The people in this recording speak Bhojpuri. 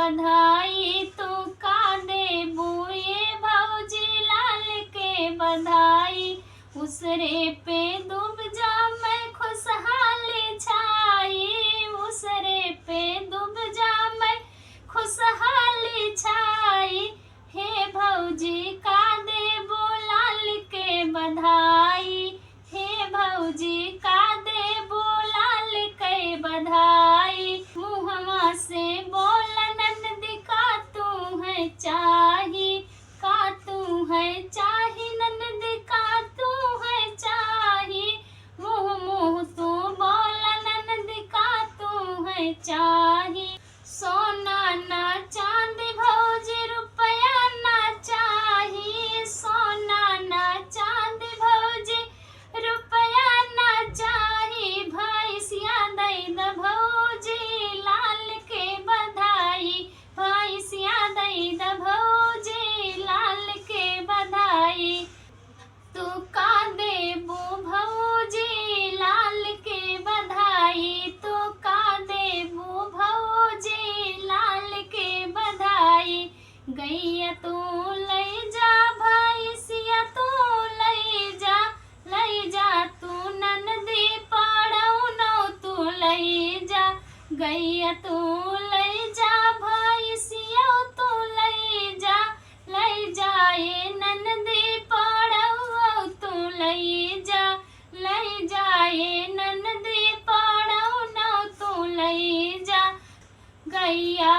बधाई, तू का देबू ये भौजी लाल के बधाई। उसरे पे डूब जा मैं खुशहाली छाई, उसरे पे डूब जा मैं खुशहाली छाई। हे भौजी का देबू लाल के बधाई, हे भौजी का देबू लाल के बधाई। मुहवा से बोल ननदी का तू है चाही, का तू है चाही ननदी का तू है चाही। मुँह मुँह तू बोल ननदी का तू है चाही। सोना ना चांदी भौजी रुपया ना चाही, सोना ना चांदी भौजी रुपया ना चाही। भैंसिया दई द भौजी लाल के बधाई, भैंसिया दई द भौजी लाल के बधाई। तू का देबू भौजी लाल के बधाई, तू का देबू भौजी लाल के बधाई। गैया तू लई जा भैंसिया तू लई जा तू ननदी पड़ौनो तू लई जा। गैया तू लई जा भैंसिया तू लई जाए ननदी पड़ौ तू लई जाए ननदी पड़ौनो तू लई जा। गैया